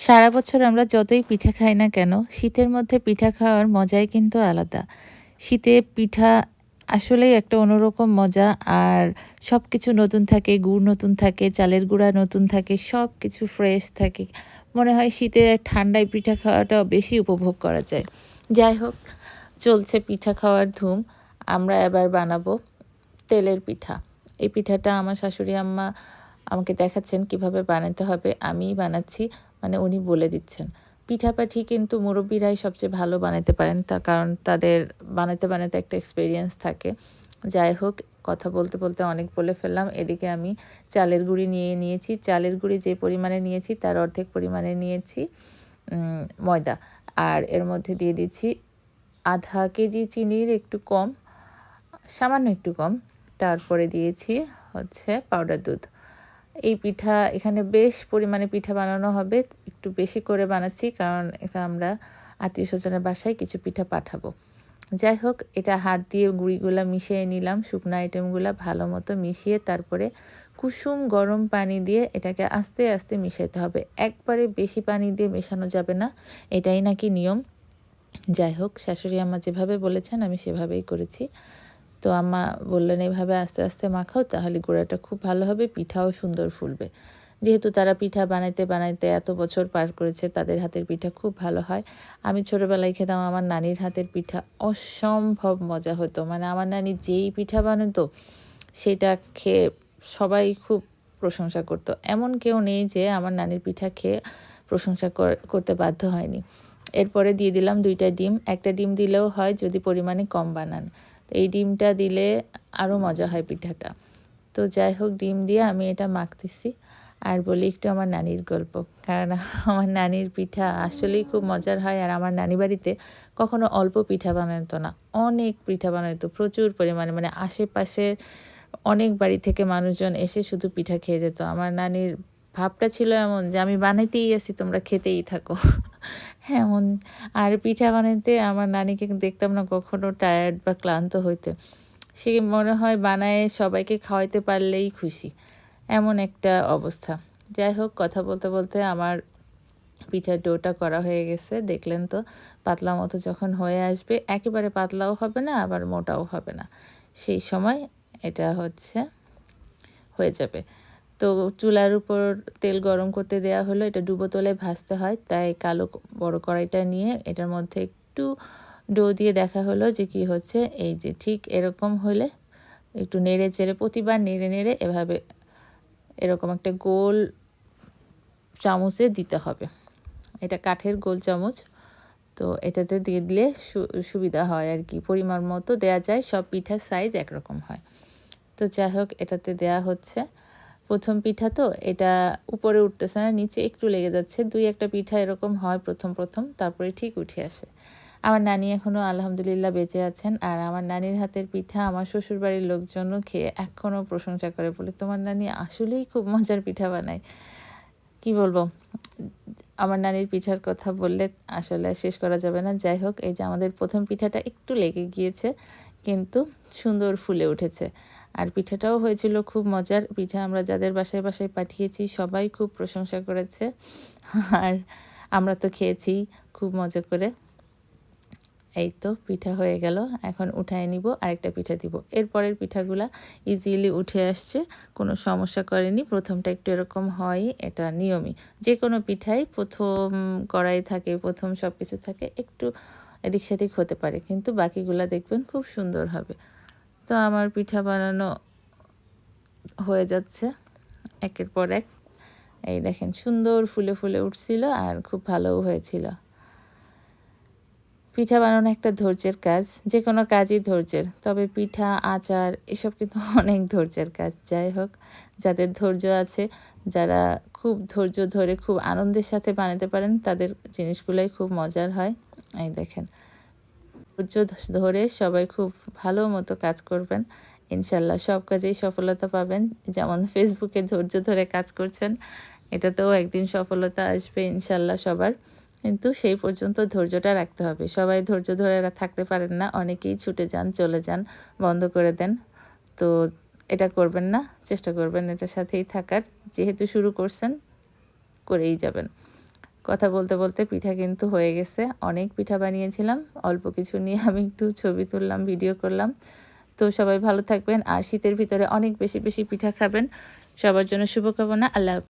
সারা বছর আমরা যতই পিঠা খাই না কেন, শীতের মধ্যে পিঠা খাওয়ার মজাই কিন্তু আলাদা। শীতে পিঠা আসলেই একটা অন্যরকম মজা। আর সবকিছু নতুন থাকে, গুড় নতুন থাকে, চালের গুঁড়া নতুন থাকে, সবকিছু ফ্রেশ থাকে। মনে হয় শীতে ঠান্ডায় পিঠা খাওয়াটা বেশি উপভোগ করা যায়। যাই হোক, চলছে পিঠা খাওয়ার ধুম। আমরা এবার বানাবো তেলের পিঠা। এই পিঠাটা আমার শাশুড়ি আম্মা আমাকে দেখাচ্ছেন কিভাবে বানাতে হবে। আমিই বানাচ্ছি, মানে উনি বলে দিচ্ছেন। পিঠাপাঠি কিন্তু মুরব্বিরাই সবচেয়ে ভালো বানাতে পারেন। তার কারণ তাদের বানাতে একটা এক্সপেরিয়েন্স থাকে। যাই হোক, কথা বলতে, বলতে অনেক বলে ফেললাম। এদিকে আমি চালের গুঁড়ি নিয়ে নিয়েছি। চালের গুঁড়ি যে পরিমাণে নিয়েছি তার অর্ধেক পরিমাণে নিয়েছি ময়দা। আর এর মধ্যে দিয়ে দিচ্ছি ০.৫ কেজি চিনির একটু কম, সামান্য একটু কম। তারপরে দিয়েছি হচ্ছে পাউডার দুধ। এই পিঠা এখানে বেশ পরিমাণে পিঠা বানানো হবে। একটু বেশি করে বানাচ্ছি কারণ এটা আমরা আত্মীয়স্বজনের বাসায় কিছু পিঠা পাঠাবো। যাই হোক, এটা হাত দিয়ে গুঁড়িগুলা মিশিয়ে নিলাম। শুকনো আইটেমগুলা ভালো মতো মিশিয়ে তারপরে কুসুম গরম পানি দিয়ে এটাকে আস্তে, আস্তে মিশাতে হবে। একবারে বেশি পানি দিয়ে মেশানো যাবে না। এটাই নাকি নিয়ম। যাই হোক, শাশুড়ি আম্মা যেভাবে বলেছেন আমি সেভাবেই করেছি। তো আম্মা বললেন, "এভাবে আস্তে, আস্তে মাখাও, তাহলে গুঁড়াটা খুব ভালো হবে, পিঠাও সুন্দর ফুলবে।" যেহেতু তারা পিঠা বানাইতে, বানাইতে এত বছর পার করেছে, তাদের হাতের পিঠা খুব ভালো হয়। আমি ছোটোবেলায় খেতাম আমার নানির হাতের পিঠা, অসম্ভব মজা হতো। মানে আমার নানি যেই পিঠা বানাতো, সেটা খেয়ে সবাই খুব প্রশংসা করত। এমন কেউ নেই যে আমার নানির পিঠা খেয়ে প্রশংসা করতে বাধ্য হয়নি। এরপরে দিয়ে দিলাম ২ টা ডিম। ১ টা ডিম দিলেও হয় যদি পরিমাণে কম বানান। তো এই ডিমটা দিলে আরও মজা হয় পিঠাটা। তো যাই হোক, ডিম দিয়ে আমি এটা মাখতেছি। আর বলি একটু আমার নানির গল্প। কারণ আমার নানির পিঠা আসলেই খুব মজার হয়। আর আমার নানি বাড়িতে কখনো অল্প পিঠা বানাতো না। অনেক পিঠা বানাইতো প্রচুর পরিমাণে। মানে আশেপাশের অনেক বাড়ি থেকে মানুষজন এসে শুধু পিঠা খেয়ে যেত। আমার নানির ভাবটা ছিল এমন যে, "আমি বানাইতেই আছি, তোমরা খেতেই থাকো।" এমন। আর পিঠা বানাইতে আমার নানিকে দেখতাম না কখনো টায়ার্ড বা ক্লান্ত হইতে। সে মনে হয় বানায়ে সবাইকে খাওয়াইতে পারলেই খুশি। এমন একটা অবস্থা। যাই হোক, কথা বলতে, বলতে আমার পিঠার ডোটা করা হয়ে গেছে। দেখলেন তো, পাতলা মতো যখন হয়ে আসবে, একেবারে পাতলাও হবে না আবার মোটাও হবে না। সেই সময় এটা হচ্ছে হয়ে যাবে। তো চুলার উপর তেল গরম করতে দেয়া হলো। এটা ডুবো তেলে ভাজতে হয়। তাই কালো বড় কড়াইটা নিয়ে এটার মধ্যে একটু ডো দিয়ে দেখা হলো যে কি হচ্ছে। এই যে ঠিক এরকম হলে একটু নেড়ে চেড়ে প্রতিবার নেড়ে, নেড়ে এভাবে এরকম একটা গোল চামচে দিতে হবে। এটা কাঠের গোল চামচ। তো এটাতে দিয়ে দিলে সুবিধা হয় আরকি। পরিমাণ মতো দেয়া যায়। সব পিঠার সাইজ একরকম হয়। তো যাই হোক, এটাতে দেয়া হচ্ছে। ১ম পিঠা তো এটা উপরে উঠতেছে না, নিচে একটু লেগে যাচ্ছে। ২-১ টা পিঠা এরকম হয় ১ম, তারপরে ঠিক উঠে আসে। আমার নানি এখনো আলহামদুলিল্লাহ বেঁচে আছেন। আর আমার নানির হাতের পিঠা আমার শ্বশুরবাড়ির লোকজনও খেয়ে এখনো প্রশংসা করে। বলে, "তোমার নানি আসলেই খুব মজার পিঠা বানায়।" কি বলবো? আমার নানির পিঠার কথা বললে আসলে শেষ করা যাবে না। যাই হোক, এই যে আমাদের ১ম পিঠাটা একটু লেগে গিয়েছে, কিন্তু সুন্দর ফুলে উঠেছে। আর পিঠাটাও হয়েছিল খুব মজার। পিঠা আমরা যাদের বাসায়, বাসায় পাঠিয়েছি সবাই খুব প্রশংসা করেছে। আর আমরা তো খেয়েছি খুব মজা করে। এই তো পিঠা হয়ে গেল। এখন উঠায় নিব, আরেকটা পিঠা দিব। এরপরের পিঠাগুলা ইজিলি উঠে আসছে। কোনো সমস্যা করেনি। ১টা একটু এরকম হয়ই, এটা নিয়মই। যেকোনো পিঠাই ১ম কড়াই থাকে, ১ম সবকিছু থাকে। একটু এদিক সেদিক হতে পারে। কিন্তু বাকিগুলা দেখবেন খুব সুন্দর হবে। তো আমার পিঠা বানানো হয়ে যাচ্ছে একের পর এক। এই দেখেন সুন্দর ফুলে, ফুলে উঠছিল আর খুব ভালোও হয়েছিল। পিঠা বানানো একটা ধৈর্যের কাজ। যেকোনো কাজই ধৈর্যের। তবে পিঠা, আচার এসব কিন্তু অনেক ধৈর্যের কাজ। যাই হোক, যাদের ধৈর্য আছে, যারা খুব ধৈর্য ধরে খুব আনন্দের সাথে বানাতে পারেন, তাদের জিনিসগুলাই খুব মজার হয়। এই দেখেন, ধৈর্য ধরে সবাই খুব ভালো মতো কাজ করবেন। ইনশাআল্লাহ সব কাজেই সফলতা পাবেন। যেমন ফেসবুকে ধৈর্য ধরে কাজ করছেন, এটাতেও একদিন সফলতা আসবে ইনশাআল্লাহ সবার। কিন্তু সেই পর্যন্ত ধৈর্যটা রাখতে হবে। সবাই ধৈর্য ধরে থাকতে পারেন না। অনেকেই ছুটে যান, চলে যান, বন্ধ করে দেন। তো এটা করবেন না। চেষ্টা করবেন এটার সাথেই থাকার। যেহেতু শুরু করছেন, করেই যাবেন। কথা বলতে বলতে পিঠা কিন্তু হয়ে গেছে। অনেক পিঠা বানিয়েছিলাম। অল্প কিছু নিয়ে আমি একটু ছবি তুললাম, ভিডিও করলাম। তো সবাই ভালো থাকবেন আর শীতের ভিতরে অনেক বেশি বেশি পিঠা খাবেন। সবার জন্য শুভকামনা। আল্লাহ হাফেজ।